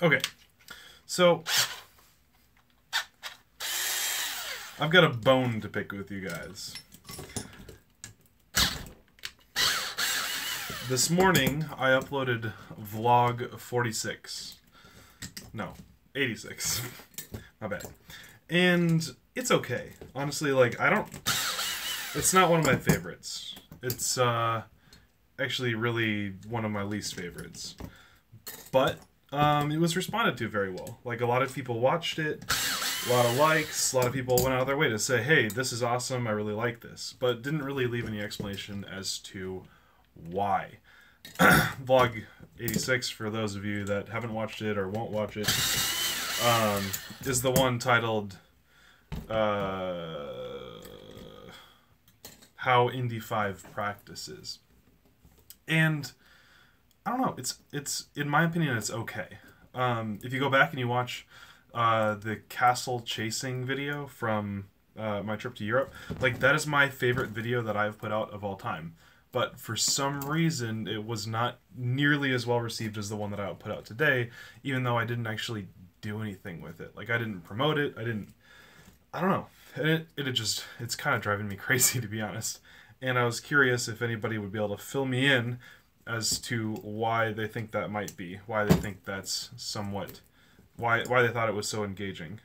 Okay, so I've got a bone to pick with you guys. This morning, I uploaded vlog 46. No, 86. My bad. And it's okay. Honestly, like, it's not one of my favorites. It's, actually really one of my least favorites. But, it was responded to very well. Like, a lot of people watched it, a lot of likes, a lot of people went out of their way to say, hey, this is awesome, I really like this. But didn't really leave any explanation as to why. Vlog 86, for those of you that haven't watched it or won't watch it, is the one titled How Indy 5 Practices. And I don't know, it's in my opinion, it's okay. If you go back and you watch the castle chasing video from my trip to Europe, like, that is my favorite video that I've put out of all time. But for some reason, it was not nearly as well received as the one that I put out today, even though I didn't actually do anything with it. Like, I didn't promote it, I don't know. It's kind of driving me crazy, to be honest. And I was curious if anybody would be able to fill me in as to why they think that might be, why they think that's somewhat, why they thought it was so engaging.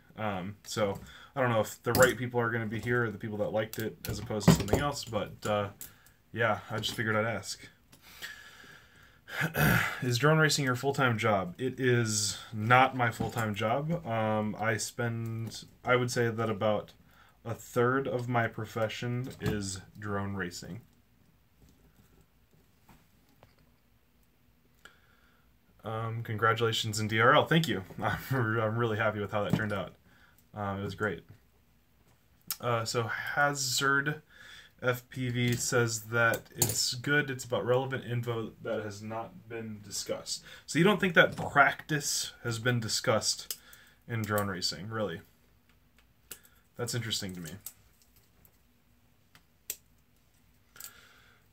So I don't know if the right people are going to be here, or the people that liked it, as opposed to something else, but yeah, I just figured I'd ask. Is drone racing your full-time job? It is not my full-time job. I would say that about a third of my profession is drone racing. Congratulations in DRL. Thank you. I'm really happy with how that turned out. It was great. So Hazard FPV says that it's good, it's about relevant info that has not been discussed. So you don't think that practice has been discussed in drone racing, really? That's interesting to me.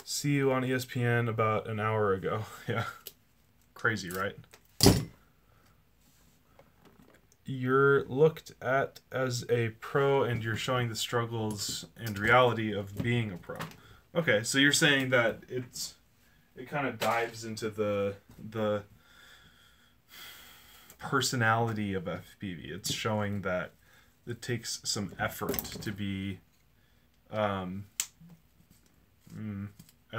See you on ESPN about an hour ago. Yeah. Crazy, right? You're looked at as a pro and you're showing the struggles and reality of being a pro. Okay, so you're saying that it kind of dives into the personality of FPV. It's showing that it takes some effort to be at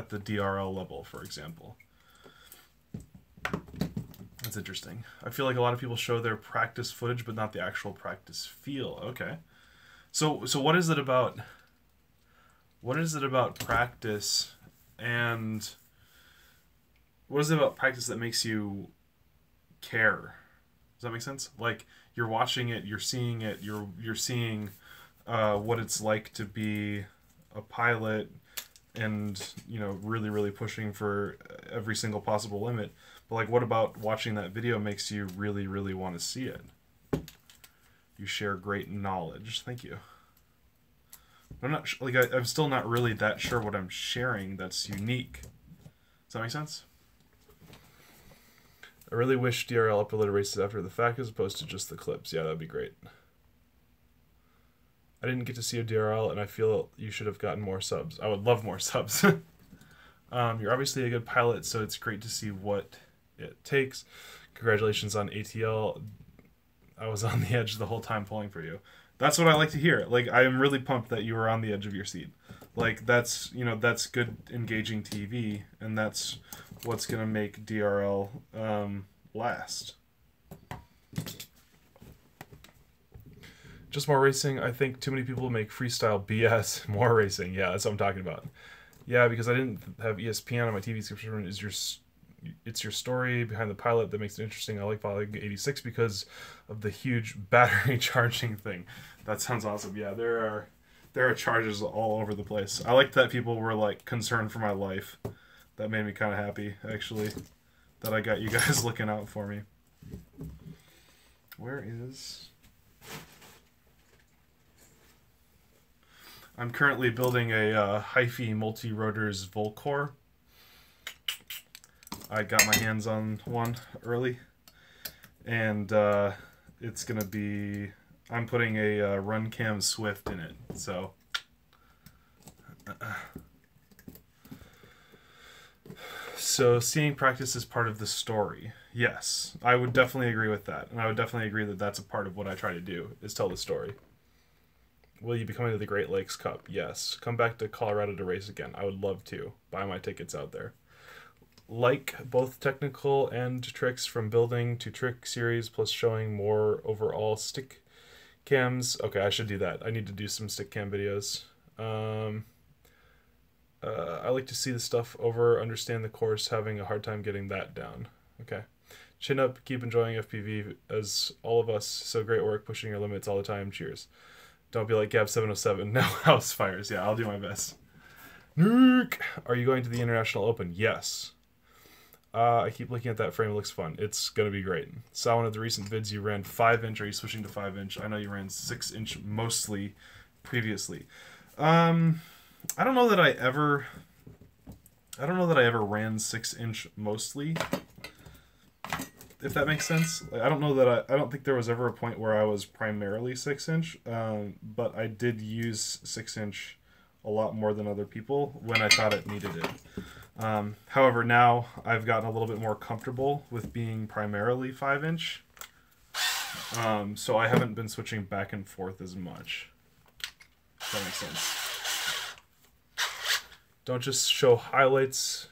the DRL level, for example. That's interesting. I feel like a lot of people show their practice footage, but not the actual practice feel. Okay. So what is it about practice, and what is it about practice that makes you care? Does that make sense? Like, you're watching it, you're seeing it, you're seeing what it's like to be a pilot, and, you know, really pushing for every single possible limit. But, like, what about watching that video makes you really want to see it? You share great knowledge. Thank you. I'm not like I'm still not really that sure what I'm sharing that's unique. Does that make sense? I really wish DRL uploaded races after the fact as opposed to just the clips. Yeah, that'd be great. I didn't get to see a DRL, and I feel you should have gotten more subs. I would love more subs. You're obviously a good pilot, so it's great to see what it takes. Congratulations on ATL. I was on the edge the whole time pulling for you. That's what I like to hear. Like, I am really pumped that you were on the edge of your seat. Like, that's, you know, that's good engaging TV, and that's what's gonna make DRL last. Just more racing. I think too many people make freestyle BS. More racing. Yeah, that's what I'm talking about. Yeah, because I didn't have ESPN on my TV subscription. It's your story behind the pilot that makes it interesting. I like Vlog 86 because of the huge battery charging thing. That sounds awesome. Yeah, there are charges all over the place. I like that people were, like, concerned for my life. That made me kind of happy, actually, that I got you guys looking out for me. Where is... I'm currently building a HiFi multi-rotors Volcore. I got my hands on one early, and it's gonna be, I'm putting a run cam Swift in it, so so seeing practice is part of the story. Yes, I would definitely agree with that, and I would definitely agree that that's a part of what I try to do, is tell the story. Will you be coming to the Great Lakes Cup? Yes. Come back to Colorado to race again. I would love to. Buy my tickets out there. Like both technical and tricks from building to trick series, plus showing more overall stick cams. Okay, I should do that. I need to do some stick cam videos. I like to see the stuff over, understand the course, having a hard time getting that down. Okay. Chin up, keep enjoying FPV as all of us. So great work, pushing your limits all the time. Cheers. Don't be like Gab707. No house fires. Yeah, I'll do my best. Nuke! Are you going to the International Open? Yes. I keep looking at that frame. It looks fun. It's going to be great. Saw one of the recent vids you ran 5-inch. Are you switching to 5-inch? I know you ran 6-inch mostly previously. I don't know that I ever ran 6-inch mostly. If that makes sense. Like, I don't know that I don't think there was ever a point where I was primarily 6-inch, but I did use 6-inch a lot more than other people when I thought it needed it. However, now I've gotten a little bit more comfortable with being primarily 5-inch, so I haven't been switching back and forth as much. If that makes sense. Don't just show highlights.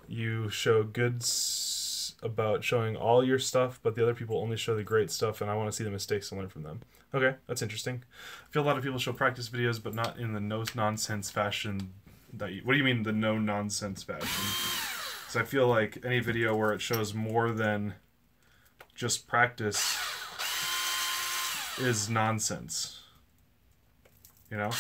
You show goods about showing all your stuff, but the other people only show the great stuff, and I want to see the mistakes and learn from them. Okay, that's interesting. I feel a lot of people show practice videos, but not in the no-nonsense fashion that you... What do you mean, the no-nonsense fashion? Because I feel like any video where it shows more than just practice is nonsense. You know?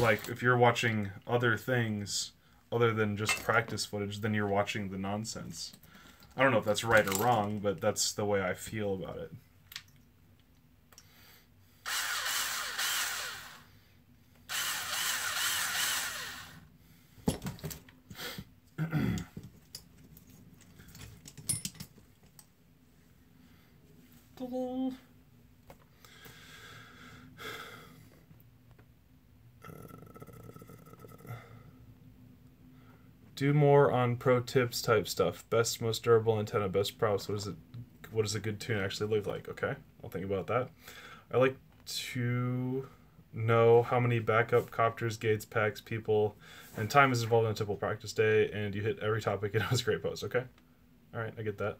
Like, if you're watching other things other than just practice footage, then you're watching the nonsense. I don't know if that's right or wrong, but that's the way I feel about it. Do more on pro tips type stuff. Best, most durable antenna, best props. What does a good tune actually look like? Okay, I'll think about that. I like to know how many backup copters, gates, packs, people, and time is involved in a typical practice day, and you hit every topic, and it was a great post. Okay, all right, I get that.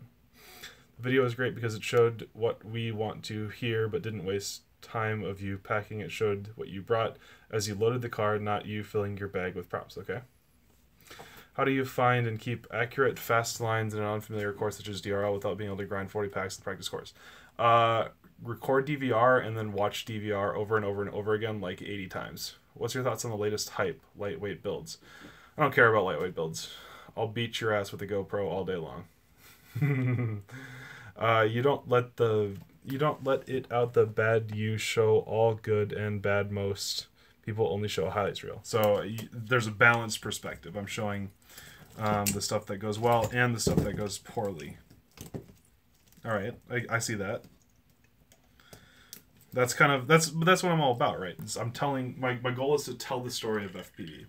The video was great because it showed what we want to hear, but didn't waste time of you packing. It showed what you brought as you loaded the car, not you filling your bag with props. Okay. How do you find and keep accurate, fast lines in an unfamiliar course such as DRL without being able to grind 40 packs in the practice course? Record DVR and then watch DVR over and over and over again like 80 times. What's your thoughts on the latest hype, lightweight builds? I don't care about lightweight builds. I'll beat your ass with a GoPro all day long. You don't let it out the bad. You show all good and bad. Most people only show a highlights reel. So there's a balanced perspective. I'm showing the stuff that goes well and the stuff that goes poorly. All right, I see that. That's kind of that's what I'm all about, right? I'm telling my goal is to tell the story of FPV.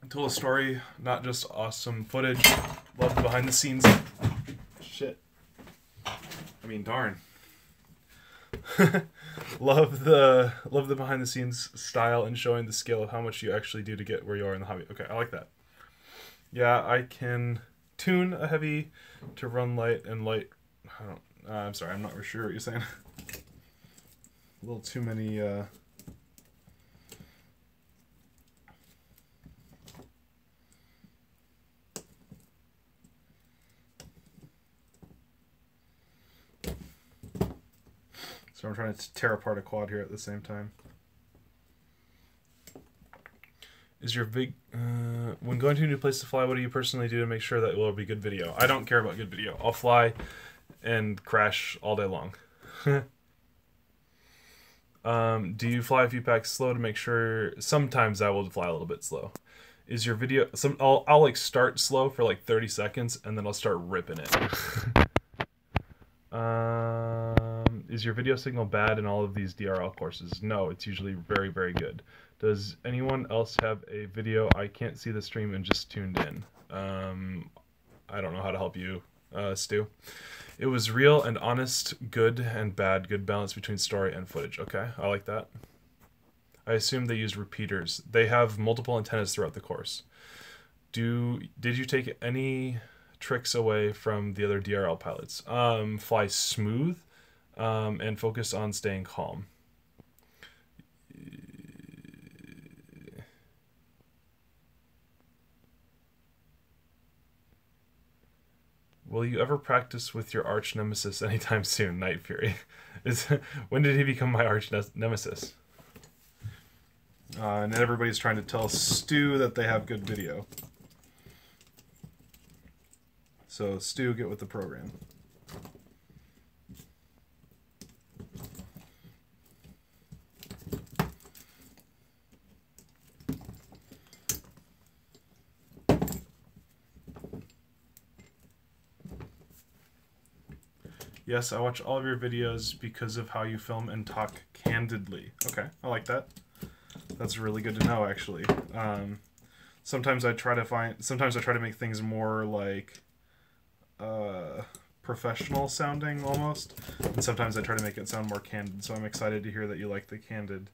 Tell a story, not just awesome footage. Love the behind the scenes. Shit. I mean, darn. love the behind the scenes style and showing the scale of how much you actually do to get where you are in the hobby. Okay, I like that. Yeah, I can tune a heavy to run light and light. I'm sorry, I'm not really sure what you're saying. A little too many. So I'm trying to tear apart a quad here at the same time. Is your big... when going to a new place to fly, what do you personally do to make sure that it will be good video? I don't care about good video. I'll fly and crash all day long. Do you fly a few packs slow to make sure... Sometimes I will fly a little bit slow. Is your video I'll like start slow for like 30 seconds and then I'll start ripping it. Is your video signal bad in all of these DRL courses? No, it's usually very, very good. Does anyone else have a video? I can't see the stream and just tuned in. I don't know how to help you, Stu. It was real and honest, good and bad, good balance between story and footage. Okay, I like that. I assume they used repeaters. They have multiple antennas throughout the course. Did you take any tricks away from the other DRL pilots? Fly smooth and focus on staying calm. Will you ever practice with your arch nemesis anytime soon, Night Fury? When did he become my arch nemesis? And everybody's trying to tell Stu that they have good video. So, Stu, get with the program. Yes, I watch all of your videos because of how you film and talk candidly. Okay, I like that. That's really good to know, actually. Sometimes I try to make things more like professional sounding almost, and sometimes I try to make it sound more candid. So I'm excited to hear that you like the candid,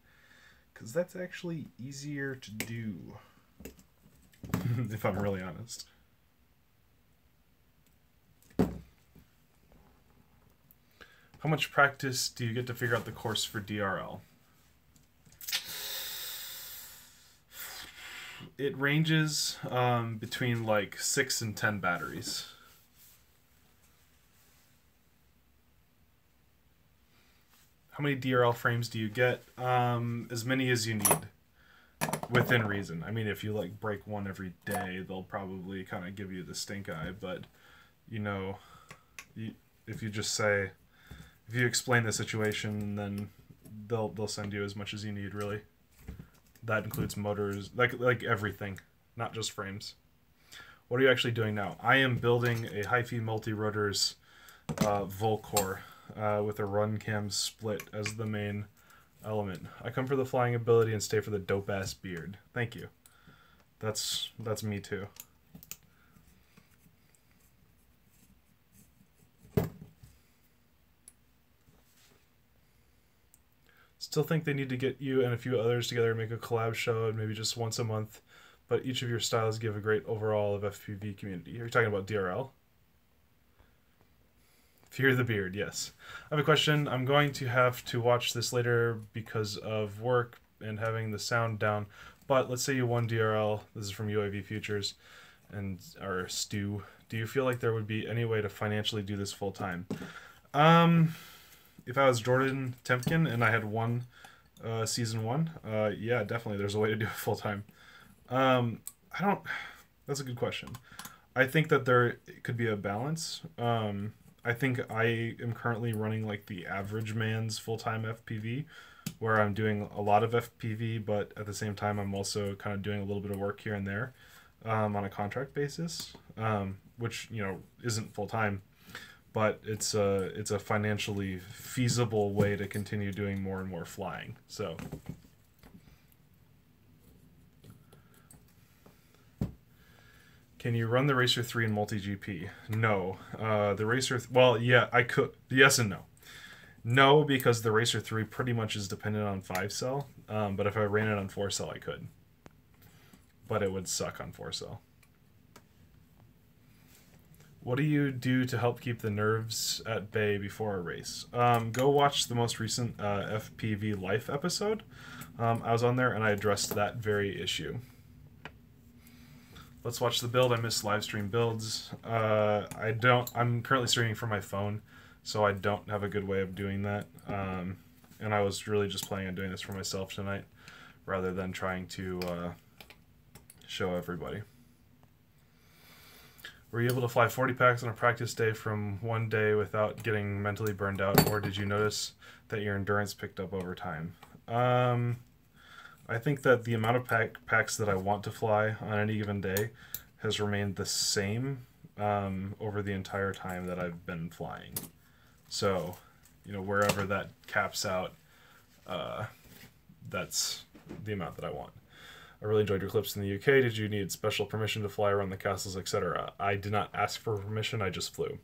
because that's actually easier to do, if I'm really honest. How much practice do you get to figure out the course for DRL? It ranges between like 6 and 10 batteries. How many DRL frames do you get? As many as you need, within reason. I mean, if you like break one every day, they'll probably kind of give you the stink eye. But you know, if you just say, if you explain the situation, then they'll send you as much as you need, really. That includes motors, like everything, not just frames. What are you actually doing now? I am building a HiFi multi-rotors Volcore with a run cam split as the main element. I come for the flying ability and stay for the dope-ass beard. Thank you. That's me too. Still think they need to get you and a few others together and make a collab show, and maybe just once a month. But each of your styles give a great overall of FPV community. Are you talking about DRL? Fear the beard, yes. I have a question. I'm going to have to watch this later because of work and having the sound down. But let's say you won DRL. This is from UAV Futures and our Stu. Do you feel like there would be any way to financially do this full time? If I was Jordan Tempkin and I had won season 1, yeah, definitely there's a way to do it full time. That's a good question. I think that there could be a balance. I think I am currently running like the average man's full-time FPV, where I'm doing a lot of FPV, but at the same time I'm also kind of doing a little bit of work here and there on a contract basis, which, you know, isn't full-time. But it's a financially feasible way to continue doing more and more flying. So, can you run the Racer 3 in multi-GP? No. The Racer... well, yeah, I could. Yes and no. No, because the Racer 3 pretty much is dependent on 5-cell. But if I ran it on 4-cell, I could. But it would suck on 4-cell. What do you do to help keep the nerves at bay before a race? Go watch the most recent FPV Life episode. I was on there and I addressed that very issue. Let's watch the build. I miss live stream builds. I'm currently streaming from my phone, so I don't have a good way of doing that. And I was really just planning on doing this for myself tonight, rather than trying to show everybody. Were you able to fly 40 packs on a practice day from one day without getting mentally burned out, or did you notice that your endurance picked up over time? I think that the amount of packs that I want to fly on any given day has remained the same over the entire time that I've been flying. So, you know, wherever that caps out, that's the amount that I want. I really enjoyed your clips in the UK. Did you need special permission to fly around the castles, etc.? I did not ask for permission, I just flew.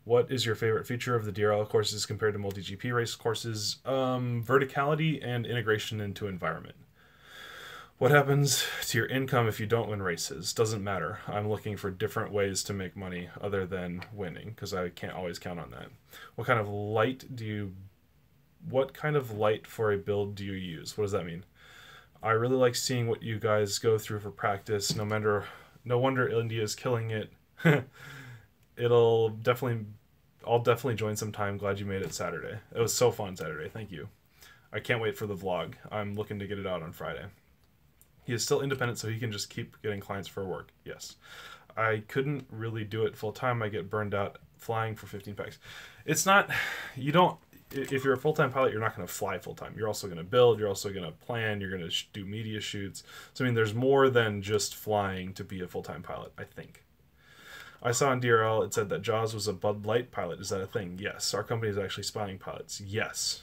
What is your favorite feature of the DRL courses compared to multi-GP race courses? Verticality and integration into environment. What happens to your income if you don't win races? Doesn't matter. I'm looking for different ways to make money other than winning, because I can't always count on that. What kind of light for a build do you use? What does that mean? I really like seeing what you guys go through for practice. No wonder India is killing it. I'll definitely join sometime. Glad you made it Saturday. It was so fun Saturday. Thank you. I can't wait for the vlog. I'm looking to get it out on Friday. He is still independent, so he can just keep getting clients for work. Yes. I couldn't really do it full time. I get burned out flying for 15 packs. It's not, if you're a full-time pilot, you're not going to fly full-time. You're also going to build, you're also going to plan, you're going to do media shoots. So, I mean, there's more than just flying to be a full-time pilot, I think. I saw on DRL, it said that Jaws was a Bud Light pilot. Is that a thing? Yes. Our company is actually spotting pilots. Yes.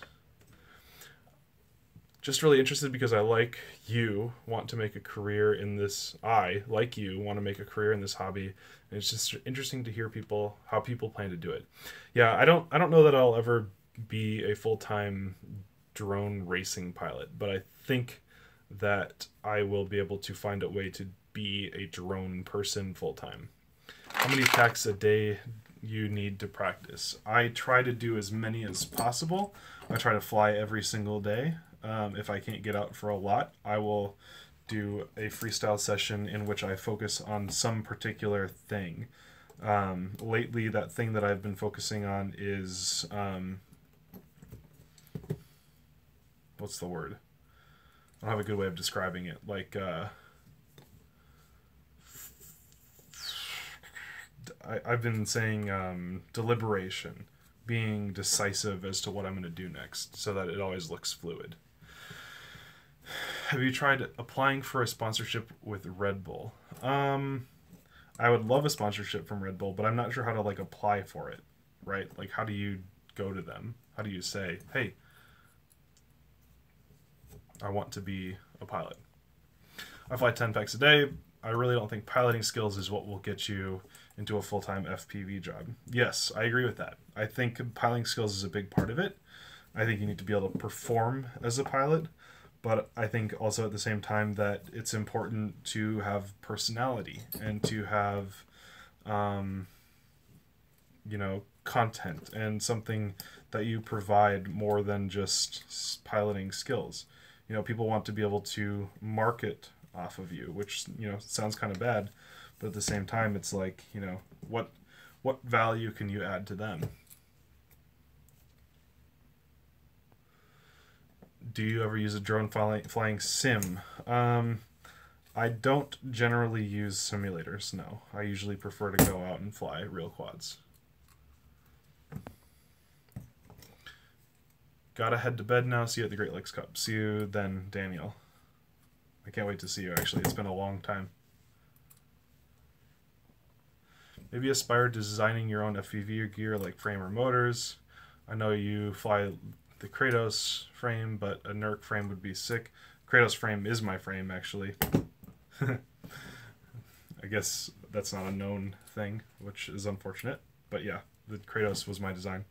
Just really interested because I, like you, want to make a career in this. I, like you, want to make a career in this hobby. And it's just interesting to hear how people plan to do it. Yeah, I don't know that I'll ever be a full-time drone racing pilot, but I think that I will be able to find a way to be a drone person full-time. How many packs a day you need to practice? I try to do as many as possible. I try to fly every single day. If I can't get out for a lot, I will do a freestyle session in which I focus on some particular thing. Lately, that thing that I've been focusing on is, what's the word? I don't have a good way of describing it. Like, I've been saying deliberation, being decisive as to what I'm going to do next, so that it always looks fluid. Have you tried applying for a sponsorship with Red Bull? I would love a sponsorship from Red Bull, but I'm not sure how to like apply for it, right? Like, how do you go to them? How do you say, hey, I want to be a pilot? I fly 10 packs a day. I really don't think piloting skills is what will get you into a full-time FPV job. Yes, I agree with that. I think piloting skills is a big part of it. I think you need to be able to perform as a pilot, but I think also at the same time that it's important to have personality and to have, content and something that you provide more than just piloting skills. You know, people want to be able to market off of you, which, sounds kind of bad, but at the same time, it's like, what value can you add to them? Do you ever use a drone flying sim? I don't generally use simulators, no. I usually prefer to go out and fly real quads. Gotta head to bed now. See you at the Great Lakes Cup. See you then, Daniel. I can't wait to see you, actually. It's been a long time. Maybe aspire to designing your own FPV gear like frame or motors. I know you fly the Kratos frame, but a NERC frame would be sick. Kratos frame is my frame, actually. I guess that's not a known thing, which is unfortunate. But yeah, the Kratos was my design.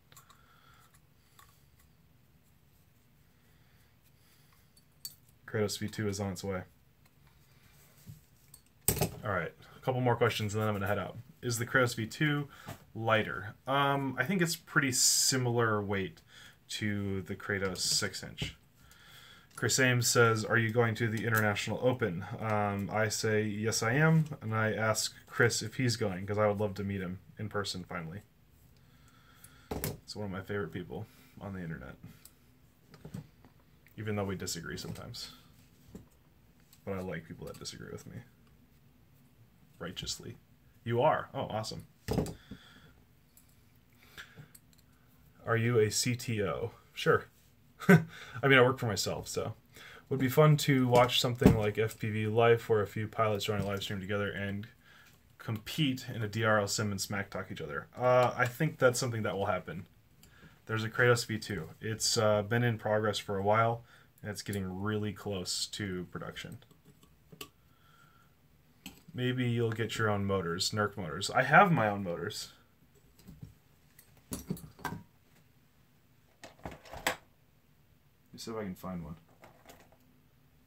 Kratos V2 is on its way. Alright, a couple more questions and then I'm going to head out. Is the Kratos V2 lighter? I think it's pretty similar weight to the Kratos 6-inch. Chris Ames says, are you going to the International Open? I say, yes I am, and I ask Chris if he's going, because I would love to meet him in person finally. It's one of my favorite people on the internet. Even though we disagree sometimes. But I like people that disagree with me. Righteously. You are? Oh, awesome. Are you a CTO? Sure. I mean, I work for myself, so. Would be fun to watch something like FPV Life, where a few pilots join a live stream together and compete in a DRL sim and smack talk each other. I think that's something that will happen. There's a Kratos V2. It's been in progress for a while, and it's getting really close to production. Maybe you'll get your own motors, NERC motors. I have my own motors. Let me see if I can find one.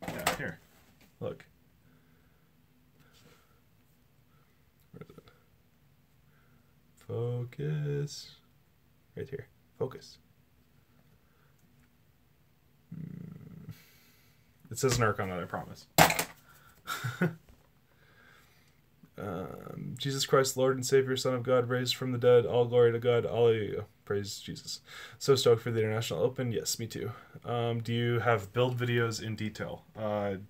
Yeah, here. Look. Where is it? Focus. Right here. Focus. It says NERC on it, I promise. Jesus Christ, Lord and Savior, Son of God, raised from the dead, all glory to God, alleluia. Praise Jesus. So stoked for the International Open. Yes, me too. Do you have build videos in detail?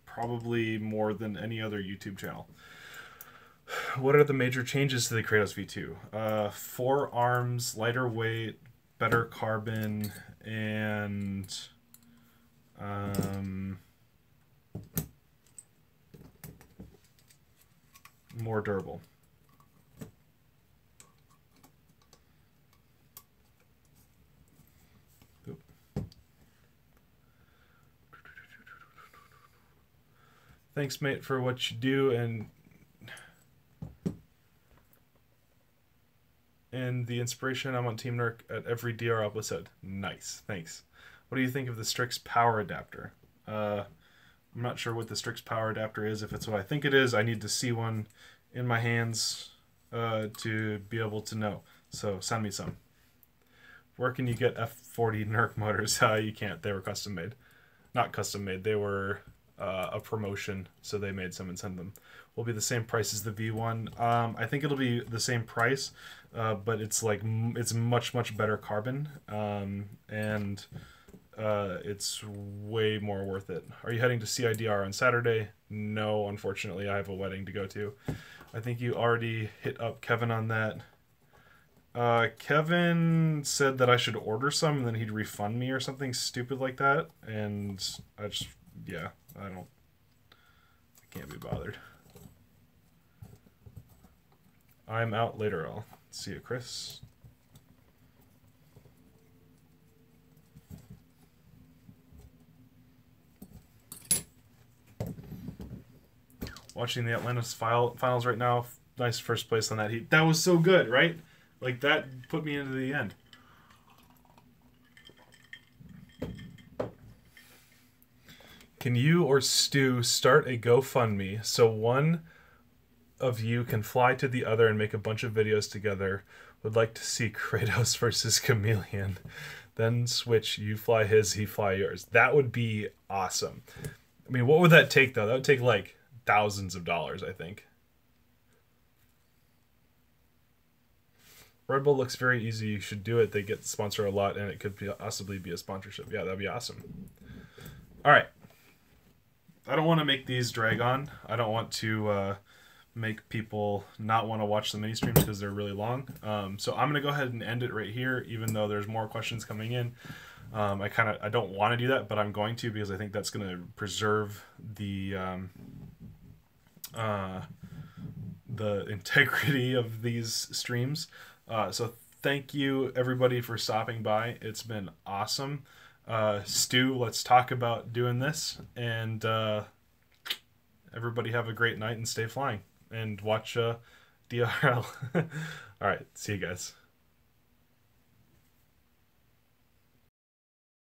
Probably more than any other YouTube channel. What are the major changes to the Kratos V2? 4 arms, lighter weight, better carbon, and more durable. Oop. Thanks, mate, for what you do and the inspiration. I'm on Team NERC at every DR episode. Nice, thanks. What do you think of the Strix power adapter? I'm not sure what the Strix power adapter is. If it's what I think it is, I need to see one in my hands to be able to know. So send me some. Where can you get F40 NERC motors? You can't. They were custom made. Not custom made. They were a promotion, so they made some and sent them. Will be the same price as the V1. I think it'll be the same price, but it's like it's much better carbon, and it's way more worth it. Are you heading to CIDR on Saturday? No, unfortunately, I have a wedding to go to. I think you already hit up Kevin on that. Kevin said that I should order some and then he'd refund me or something stupid like that, and I just, yeah, I can't be bothered. I'm out later. I'll see you, Chris. Watching the Atlantis finals right now. Nice first place on that heat. That was so good, right? Like, that put me into the end. Can you or Stu start a GoFundMe so one of you can fly to the other and make a bunch of videos together? Would like to see Kratos versus Chameleon. Then switch, you fly his, he fly yours. That would be awesome. I mean, what would that take, though? That would take, like, thousands of dollars, I think. Red Bull looks very easy. You should do it. They get the sponsor a lot, and it could possibly be a sponsorship. Yeah, that'd be awesome. All right. I don't want to make these drag on. I don't want to make people not want to watch the mini streams because they're really long. So I'm going to go ahead and end it right here, even though there's more questions coming in. I don't want to do that, but I'm going to because I think that's going to preserve the integrity of these streams. So thank you everybody for stopping by. It's been awesome. Stu, let's talk about doing this, and everybody have a great night and stay flying and watch DRL. All right, see you guys.